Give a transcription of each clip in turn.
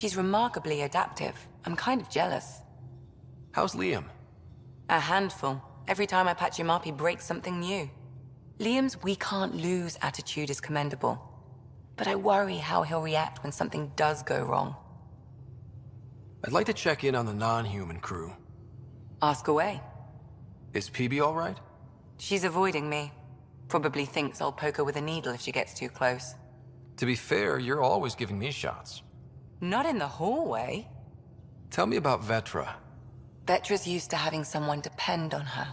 She's remarkably adaptive. I'm kind of jealous. How's Liam? A handful. Every time I patch him up, he breaks something new. Liam's "we can't lose" attitude is commendable. But I worry how he'll react when something does go wrong. I'd like to check in on the non-human crew. Ask away. Is PB all right? She's avoiding me. Probably thinks I'll poke her with a needle if she gets too close. To be fair, you're always giving me shots. Not in the hallway. Tell me about Vetra. Vetra's used to having someone depend on her.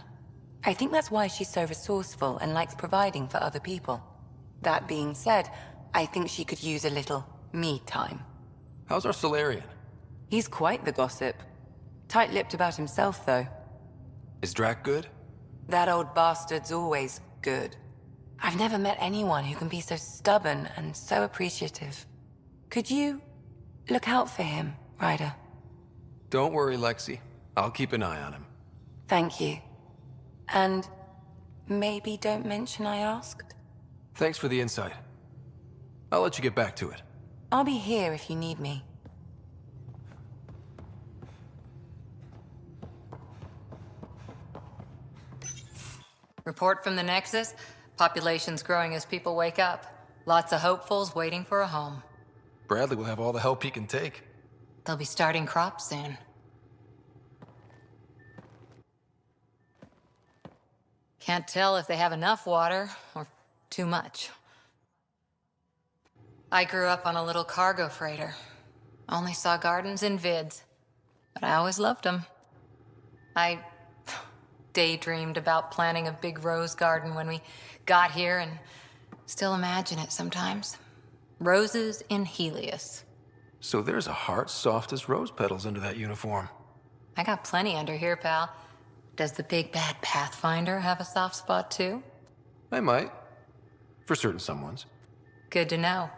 I think that's why she's so resourceful and likes providing for other people. That being said, I think she could use a little me time. How's our Solarian? He's quite the gossip. Tight-lipped about himself, though. Is Drac good? That old bastard's always good. I've never met anyone who can be so stubborn and so appreciative. Could you look out for him, Ryder? Don't worry, Lexi. I'll keep an eye on him. Thank you. And maybe don't mention I asked? Thanks for the insight. I'll let you get back to it. I'll be here if you need me. Report from the Nexus. Population's growing as people wake up. Lots of hopefuls waiting for a home. Bradley will have all the help he can take. They'll be starting crops soon. Can't tell if they have enough water or too much. I grew up on a little cargo freighter. Only saw gardens in vids, but I always loved them. I daydreamed about planting a big rose garden when we got here and still imagine it sometimes. Roses in Helios. So there's a heart soft as rose petals under that uniform. I got plenty under here, pal. Does the big bad Pathfinder have a soft spot too? I might. For certain someones. Good to know.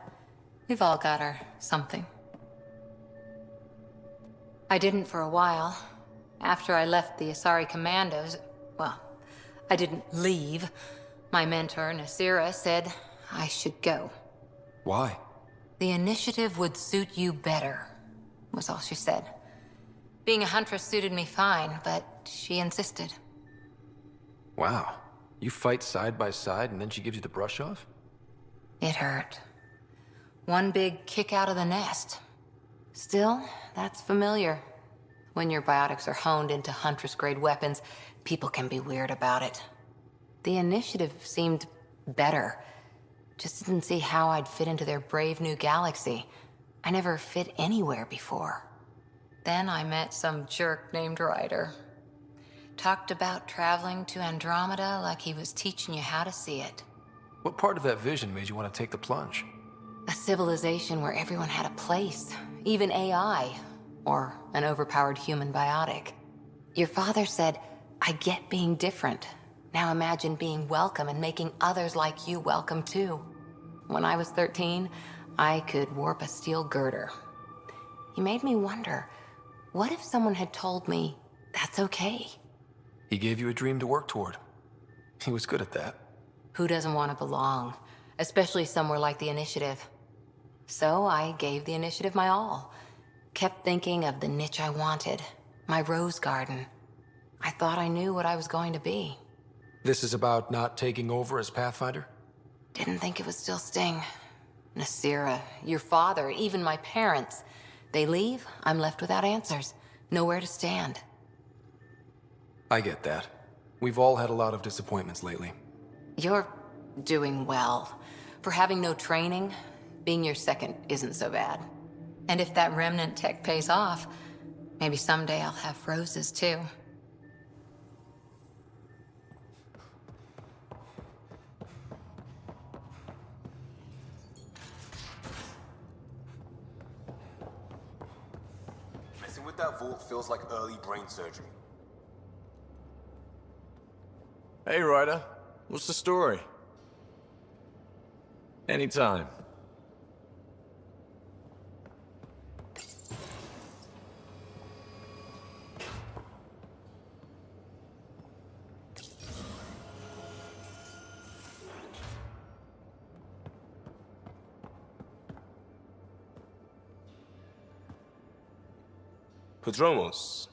We've all got our something. I didn't for a while. After I left the Asari Commandos, well, I didn't leave. My mentor, Nasira, said I should go. Why? The initiative would suit you better, was all she said. Being a huntress suited me fine, but she insisted. Wow. You fight side by side and then she gives you the brush off? It hurt. One big kick out of the nest. Still, that's familiar. When your biotics are honed into Huntress-grade weapons, people can be weird about it. The initiative seemed better. Just didn't see how I'd fit into their brave new galaxy. I never fit anywhere before. Then I met some jerk named Ryder. Talked about traveling to Andromeda like he was teaching you how to see it. What part of that vision made you want to take the plunge? A civilization where everyone had a place, even AI, or an overpowered human biotic. Your father said, I get being different. Now imagine being welcome and making others like you welcome too. When I was 13, I could warp a steel girder. He made me wonder, what if someone had told me that's okay? He gave you a dream to work toward. He was good at that. Who doesn't want to belong, especially somewhere like the Initiative? So I gave the Initiative my all. Kept thinking of the niche I wanted, my rose garden. I thought I knew what I was going to be. This is about not taking over as Pathfinder? Didn't think it would still sting. Nasira, your father, even my parents. They leave, I'm left without answers. Nowhere to stand. I get that. We've all had a lot of disappointments lately. You're doing well. For having no training, being your second isn't so bad. And if that remnant tech pays off, maybe someday I'll have roses too. Messing with that vault feels like early brain surgery. Hey, Ryder. What's the story? Anytime. Prodromos.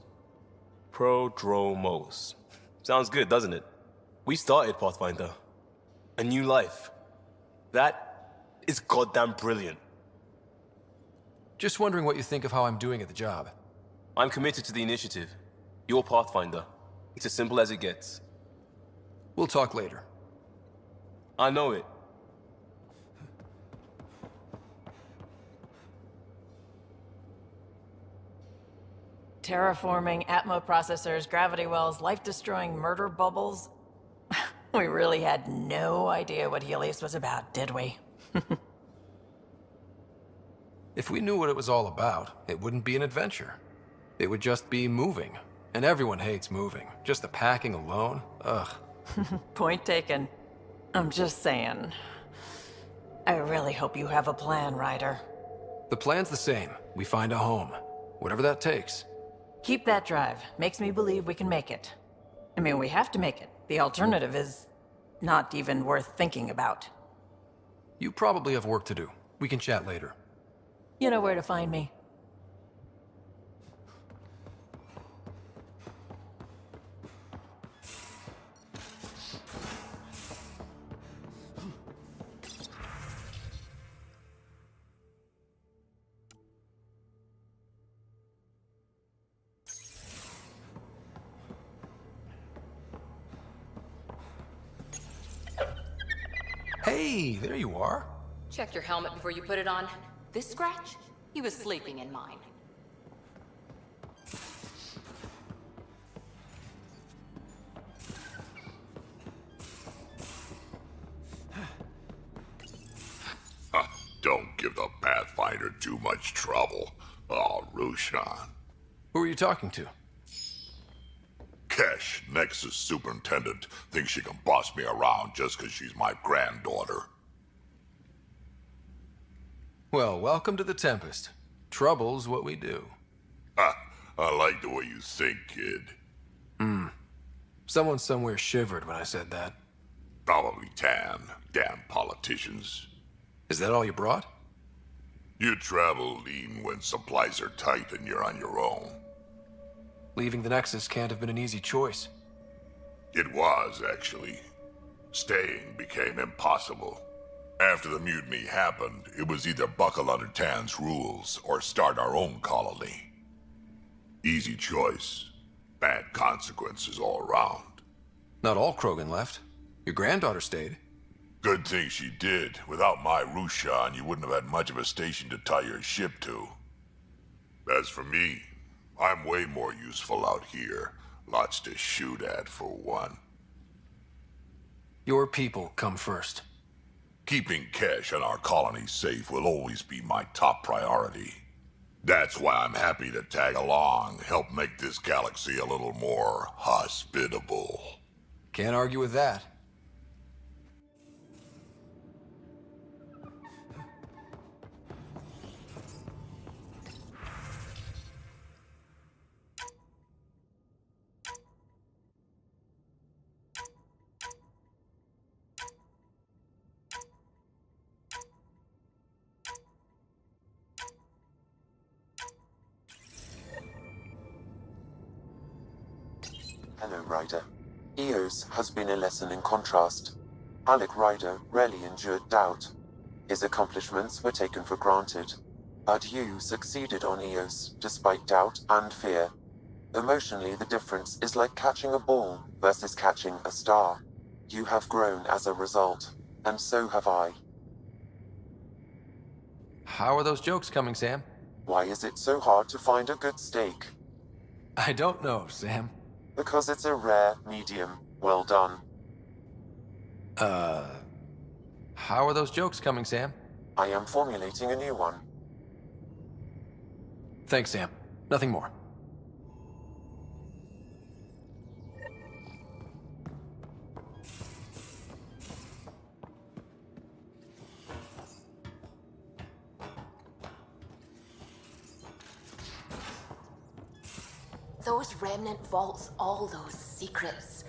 Prodromos. Sounds good, doesn't it? We started Pathfinder. A new life. That is goddamn brilliant. Just wondering what you think of how I'm doing at the job. I'm committed to the initiative. You're Pathfinder. It's as simple as it gets. We'll talk later. I know it. Terraforming, Atmo processors, gravity wells, life-destroying murder bubbles. We really had no idea what Helios was about, did we? If we knew what it was all about, it wouldn't be an adventure. It would just be moving. And everyone hates moving. Just the packing alone, ugh. Point taken. I'm just saying. I really hope you have a plan, Ryder. The plan's the same. We find a home. Whatever that takes. Keep that drive. Makes me believe we can make it. I mean, we have to make it. The alternative is not even worth thinking about. You probably have work to do. We can chat later. You know where to find me. Hey, there you are. Check your helmet before you put it on. This scratch? He was sleeping in mine. Don't give the Pathfinder too much trouble. Oh, Rushan. Who are you talking to? Kesh, Nexus Superintendent, thinks she can boss me around just 'cause she's my granddaughter. Well, welcome to the Tempest. Trouble's what we do. Ha! I like the way you think, kid. Someone somewhere shivered when I said that. Probably Tan. Damn politicians. Is that all you brought? You travel lean when supplies are tight and you're on your own. Leaving the Nexus can't have been an easy choice. It was, actually. Staying became impossible. After the mutiny happened, it was either buckle under Tan's rules or start our own colony. Easy choice. Bad consequences all around. Not all Krogan left. Your granddaughter stayed. Good thing she did. Without my Rushan, you wouldn't have had much of a station to tie your ship to. As for me, I'm way more useful out here. Lots to shoot at, for one. Your people come first. Keeping Kesh and our colony safe will always be my top priority. That's why I'm happy to tag along, help make this galaxy a little more hospitable. Can't argue with that. Hello, Ryder. Eos has been a lesson in contrast. Alec Ryder rarely endured doubt. His accomplishments were taken for granted. But you succeeded on Eos, despite doubt and fear. Emotionally, the difference is like catching a ball versus catching a star. You have grown as a result, and so have I. How are those jokes coming, Sam? Why is it so hard to find a good steak? I don't know, Sam. Because it's a rare medium. Well done. How are those jokes coming, Sam? I am formulating a new one. Thanks, Sam. Nothing more. Those remnant vaults, all those secrets.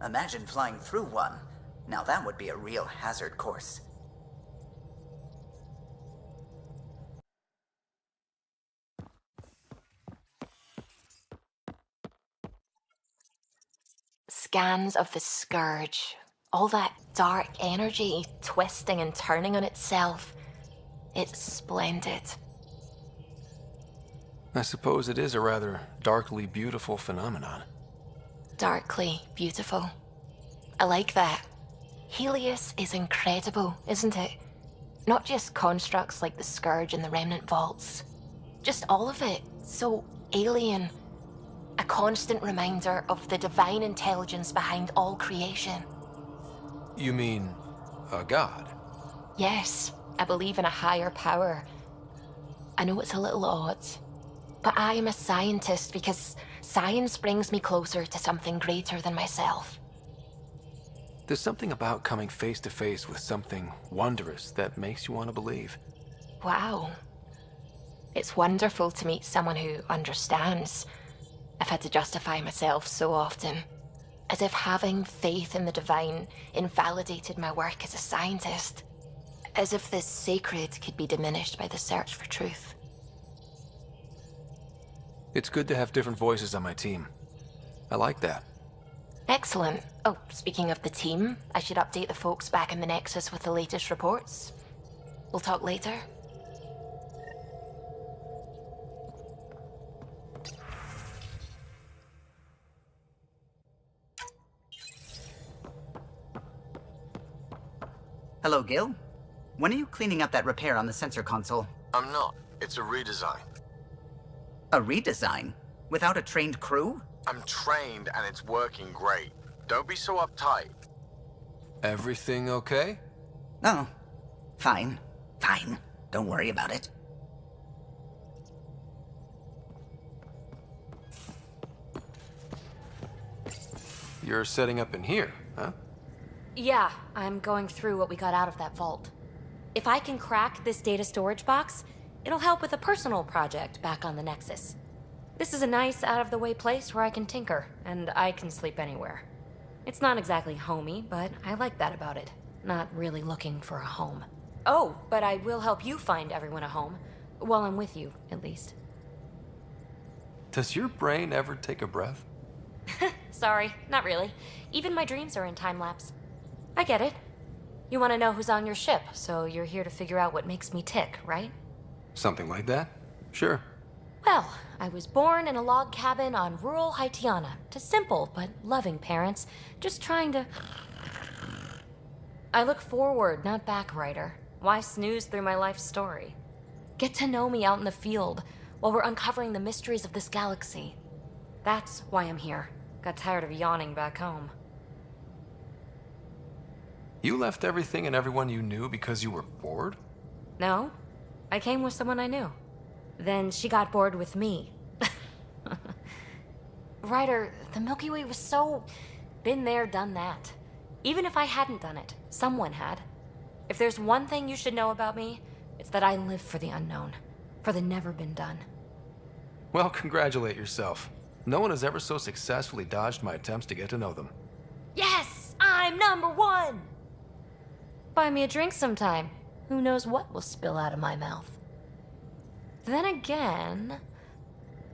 Imagine flying through one. Now that would be a real hazard course. Scans of the Scourge. All that dark energy twisting and turning on itself. It's splendid. I suppose it is a rather darkly beautiful phenomenon. Darkly beautiful. I like that. Helios is incredible, isn't it? Not just constructs like the Scourge and the Remnant Vaults. Just all of it. So alien. A constant reminder of the divine intelligence behind all creation. You mean a god? Yes, I believe in a higher power. I know it's a little odd, but I am a scientist because science brings me closer to something greater than myself. There's something about coming face to face with something wondrous that makes you want to believe. Wow. It's wonderful to meet someone who understands. I've had to justify myself so often, as if having faith in the divine invalidated my work as a scientist. As if the sacred could be diminished by the search for truth. It's good to have different voices on my team. I like that. Excellent. Oh, speaking of the team, I should update the folks back in the Nexus with the latest reports. We'll talk later. Hello, Gil. When are you cleaning up that repair on the sensor console? I'm not. It's a redesign. A redesign? Without a trained crew? I'm trained and it's working great. Don't be so uptight. Everything okay? Oh, fine. Fine. Don't worry about it. You're setting up in here, huh? Yeah, I'm going through what we got out of that vault. If I can crack this data storage box, it'll help with a personal project back on the Nexus. This is a nice, out-of-the-way place where I can tinker, and I can sleep anywhere. It's not exactly homey, but I like that about it. Not really looking for a home. Oh, but I will help you find everyone a home. While I'm with you, at least. Does your brain ever take a breath? Sorry, not really. Even my dreams are in time-lapse. I get it. You want to know who's on your ship, so you're here to figure out what makes me tick, right? Something like that? Sure. Well, I was born in a log cabin on rural Haitiana to simple but loving parents, just trying to... I look forward, not back, Ryder. Why snooze through my life story? Get to know me out in the field while we're uncovering the mysteries of this galaxy. That's why I'm here. Got tired of yawning back home. You left everything and everyone you knew because you were bored? No, I came with someone I knew. Then she got bored with me. Ryder, the Milky Way was so... been there, done that. Even if I hadn't done it, someone had. If there's one thing you should know about me, it's that I live for the unknown. For the never been done. Well, congratulate yourself. No one has ever so successfully dodged my attempts to get to know them. Yes! I'm #1! Buy me a drink sometime. Who knows what will spill out of my mouth. Then again,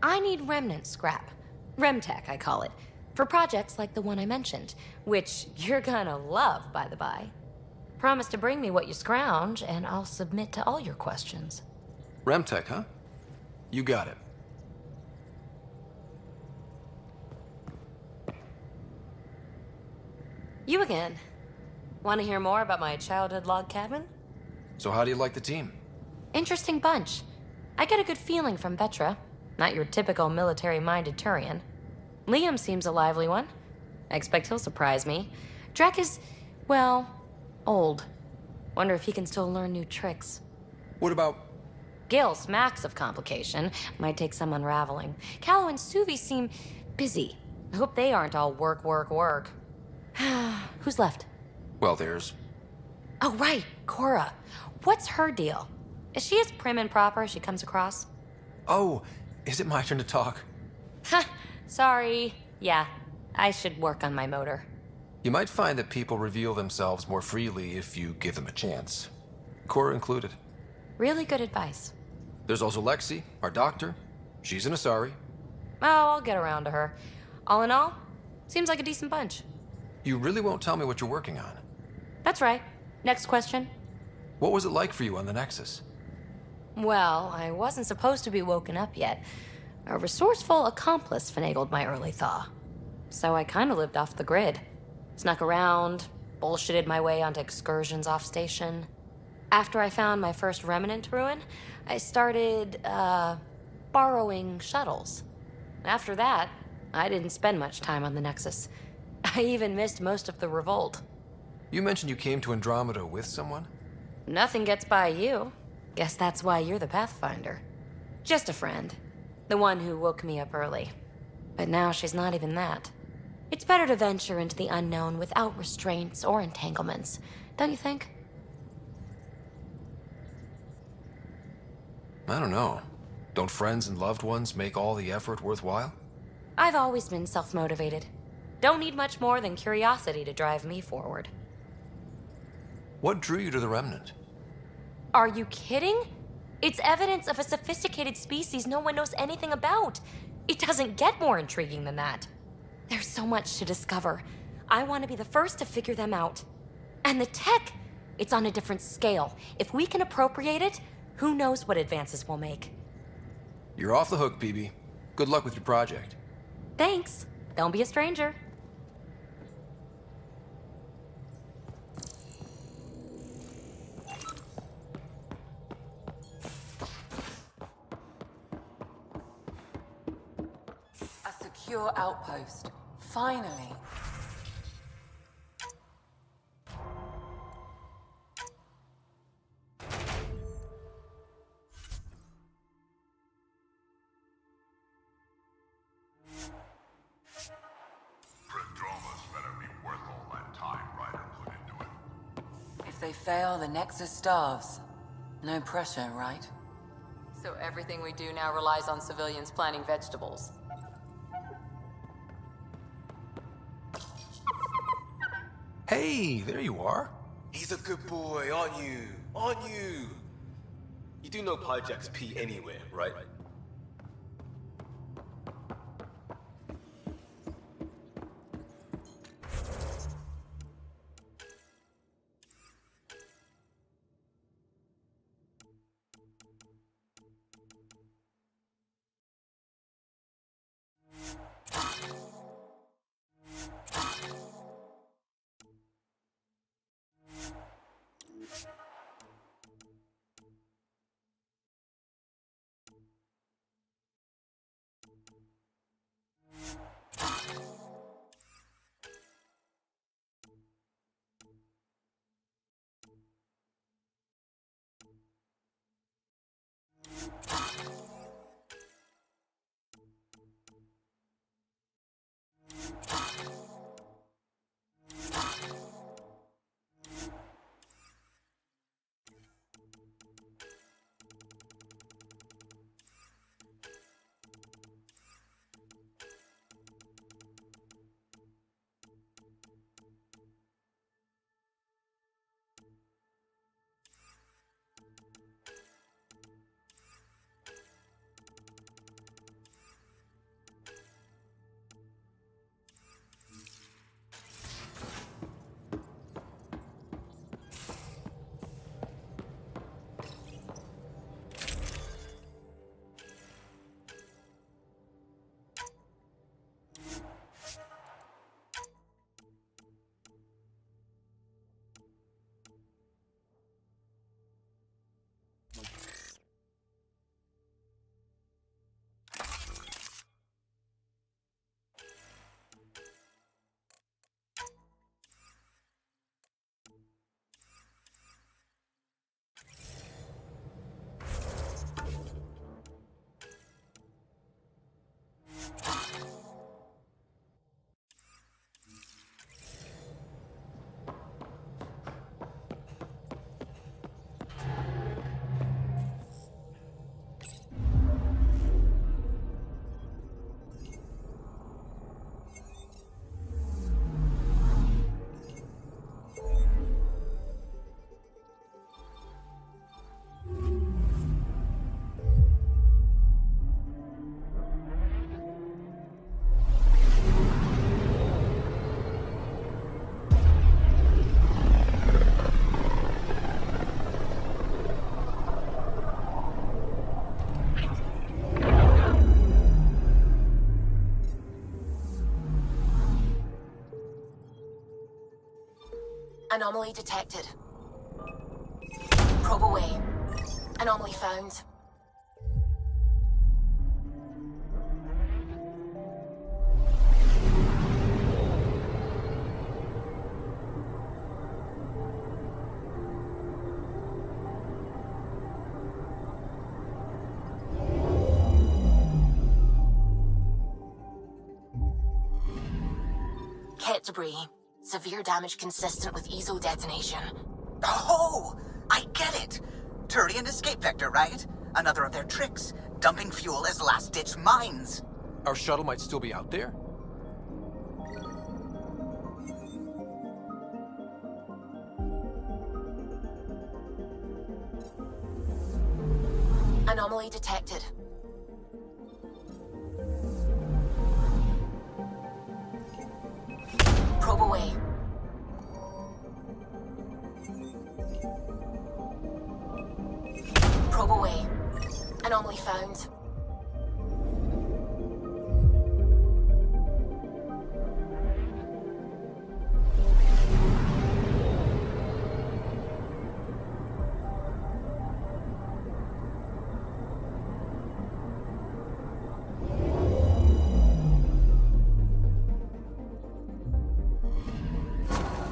I need remnant scrap. Remtech, I call it. For projects like the one I mentioned, which you're gonna love, by the by. Promise to bring me what you scrounge, and I'll submit to all your questions. Remtech, huh? You got it. You again. Want to hear more about my childhood log cabin? So how do you like the team? Interesting bunch. I get a good feeling from Vetra. Not your typical military-minded Turian. Liam seems a lively one. I expect he'll surprise me. Drek is, well, old. Wonder if he can still learn new tricks. What about... Gil smacks of complication. Might take some unraveling. Callow and Suvi seem busy. I hope they aren't all work, work, work. Who's left? Well, there's... Oh, right, Cora. What's her deal? Is she as prim and proper as she comes across? Oh, is it my turn to talk? Ha! Sorry. Yeah, I should work on my motor. You might find that people reveal themselves more freely if you give them a chance. Cora included. Really good advice. There's also Lexi, our doctor. She's an Asari. Oh, I'll get around to her. All in all, seems like a decent bunch. You really won't tell me what you're working on. That's right. Next question. What was it like for you on the Nexus? Well, I wasn't supposed to be woken up yet. A resourceful accomplice finagled my early thaw. So I kind of lived off the grid. Snuck around, bullshitted my way onto excursions off station. After I found my first remnant ruin, I started, borrowing shuttles. After that, I didn't spend much time on the Nexus. I even missed most of the revolt. You mentioned you came to Andromeda with someone? Nothing gets by you. Guess that's why you're the Pathfinder. Just a friend. The one who woke me up early. But now she's not even that. It's better to venture into the unknown without restraints or entanglements, don't you think? I don't know. Don't friends and loved ones make all the effort worthwhile? I've always been self-motivated. Don't need much more than curiosity to drive me forward. What drew you to the Remnant? Are you kidding? It's evidence of a sophisticated species no one knows anything about. It doesn't get more intriguing than that. There's so much to discover. I want to be the first to figure them out. And the tech, it's on a different scale. If we can appropriate it, who knows what advances we'll make. You're off the hook, PB. Good luck with your project. Thanks. Don't be a stranger. A secure outpost. Finally. If they fail, the Nexus starves. No pressure, right? So everything we do now relies on civilians planting vegetables. Hey, there you are. He's a good boy, aren't you? Aren't you? You do know Pyjack's pee anywhere, right? Anomaly detected. Probe away. Anomaly found. Ket debris. Severe damage consistent with ESO detonation. Oh, I get it. Turian escape vector, right? Another of their tricks. Dumping fuel as last-ditch mines. Our shuttle might still be out there? Anomaly detected. Probe away. Probe away. Anomaly found.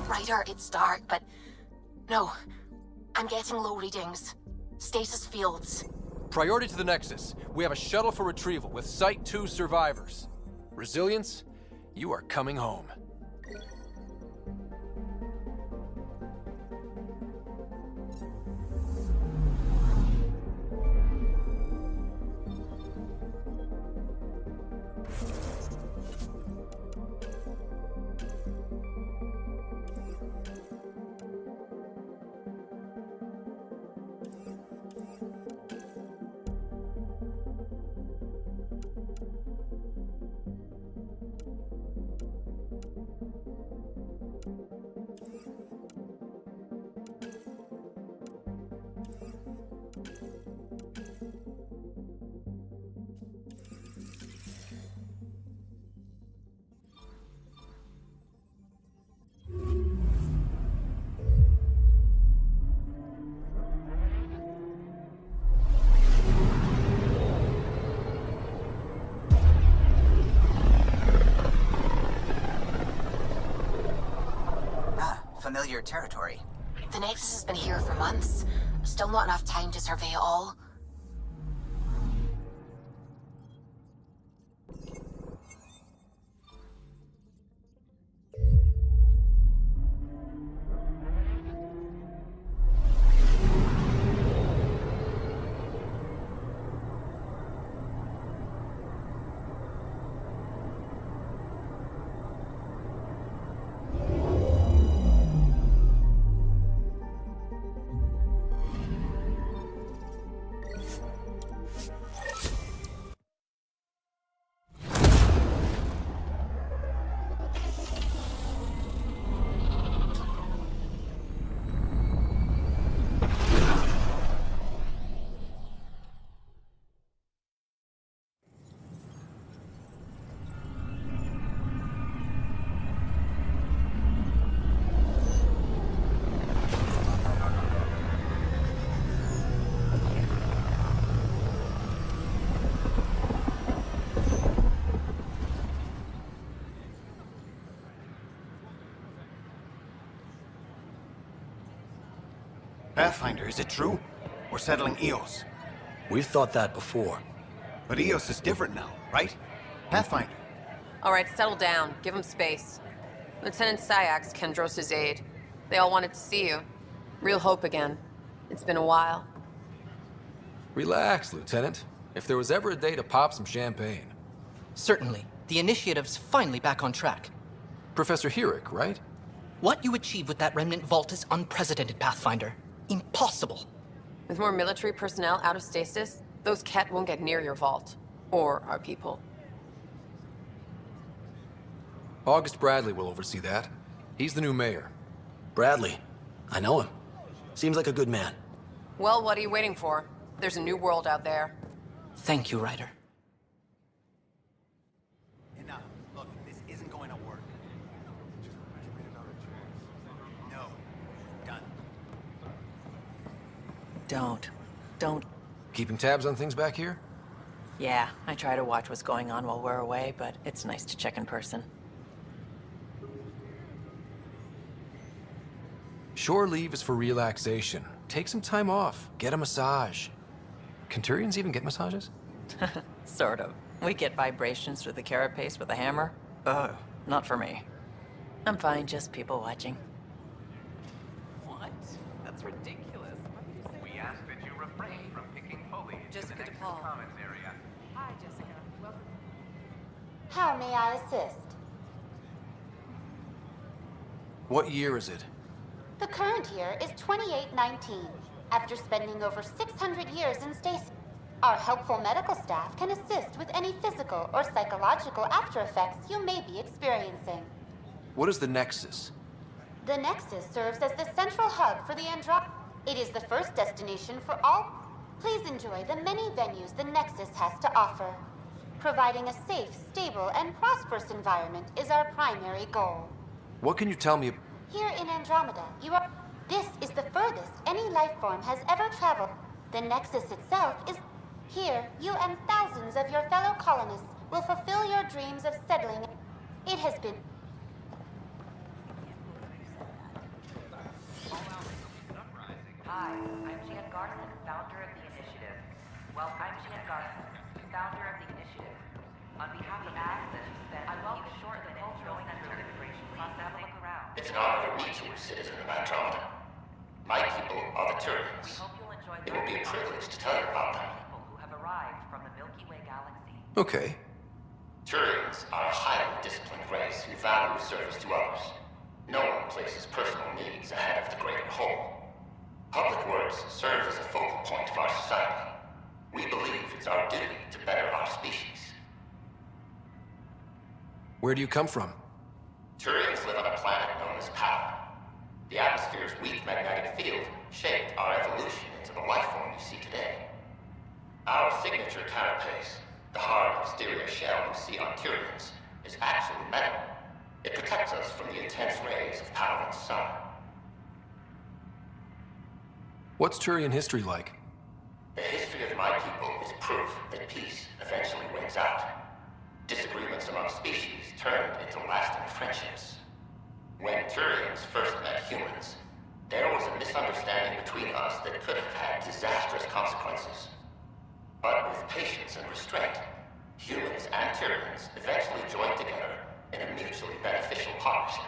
Ryder, it's dark, but... No. I'm getting low readings. Stasis fields. Priority to the Nexus. We have a shuttle for retrieval with Site 2 survivors. Resilience, you are coming home. Familiar territory. The Nexus has been here for months. Still not enough time to survey it all. Pathfinder, is it true? We're settling Eos. We've thought that before. But Eos is different now, right? Pathfinder. All right, settle down. Give him space. Lieutenant Syax, Kendros' aide. They all wanted to see you. Real hope again. It's been a while. Relax, Lieutenant. If there was ever a day to pop some champagne. Certainly. The initiative's finally back on track. Professor Herrick, right? What you achieved with that remnant vault is unprecedented, Pathfinder. Impossible. With more military personnel out of stasis, those Ket won't get near your vault. Or our people. August Bradley will oversee that. He's the new mayor. Bradley. I know him. Seems like a good man. Well, what are you waiting for? There's a new world out there. Thank you, Ryder. Enough. Look, this isn't going to work. No, Don't. Keeping tabs on things back here? Yeah, I try to watch what's going on while we're away, but it's nice to check in person. Shore leave is for relaxation. Take some time off. Get a massage. Can Turians even get massages? Sort of. We get vibrations through the carapace with a hammer. Ugh, not for me. I'm fine, just people watching. What? That's ridiculous. We ask that you refrain from picking foliage in the next comments area. Hi, Jessica. Welcome. How may I assist? What year is it? The current year is 2819. After spending over 600 years in stasis, our helpful medical staff can assist with any physical or psychological after effects you may be experiencing. What is the Nexus? The Nexus serves as the central hub for the Andromeda. It is the first destination for all. Please enjoy the many venues the Nexus has to offer. Providing a safe, stable, and prosperous environment is our primary goal. What can you tell me? Here in Andromeda, this is the furthest any life form has ever traveled. The Nexus itself is here. You and thousands of your fellow colonists will fulfill your dreams of settling. It has been... Hi, I'm Jan Garson, founder of the initiative. Well, I'm Jan Garson, founder of the initiative. On behalf of Access, I welcome you short the cultural center immigration process. Have a look around. It's an honor to meet you, citizen of Andromeda. My people are the Turians. It will be a privilege to tell you about them. People who have arrived from the Milky Way galaxy. Okay. Turians are a highly disciplined race who value service to others. No one places personal needs ahead of the greater whole. Public works serve as a focal point of our society. We believe it's our duty to better our species. Where do you come from? Turians live on a planet known as Power. The atmosphere's weak magnetic field shaped our evolution into the life form you see today. Our signature carapace, the hard exterior shell you see on Turians, is actually metal. It protects us from the intense rays of Power's sun. What's Turian history like? The history of my people is proof that peace eventually wins out. Disagreements among species turned into lasting friendships. When Turians first met humans, there was a misunderstanding between us that could have had disastrous consequences. But with patience and restraint, humans and Turians eventually joined together in a mutually beneficial partnership.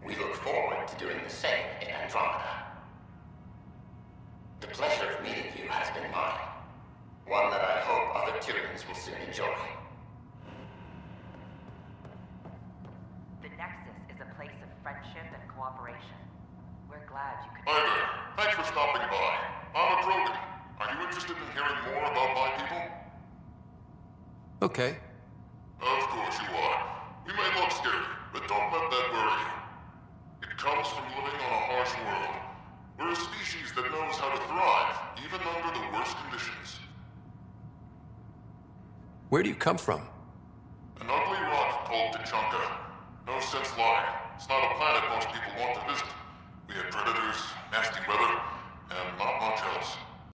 We look forward to doing the same in Andromeda. The pleasure of meeting you has been mine. One that I hope other Turians will soon enjoy. The Nexus is a place of friendship and cooperation. We're glad you could... Hi there. Thanks for stopping by. I'm a Krogan. Are you interested in hearing more about my people? Okay. Of course you are. We may look scary, but don't let that worry you. It comes from living on a harsh world. We're a species that knows how to thrive, even under the worst conditions. Where do you come from? An ugly rock called Tachanka. No sense lying. It's not a planet most people want to visit. We have predators, nasty weather, and not much else.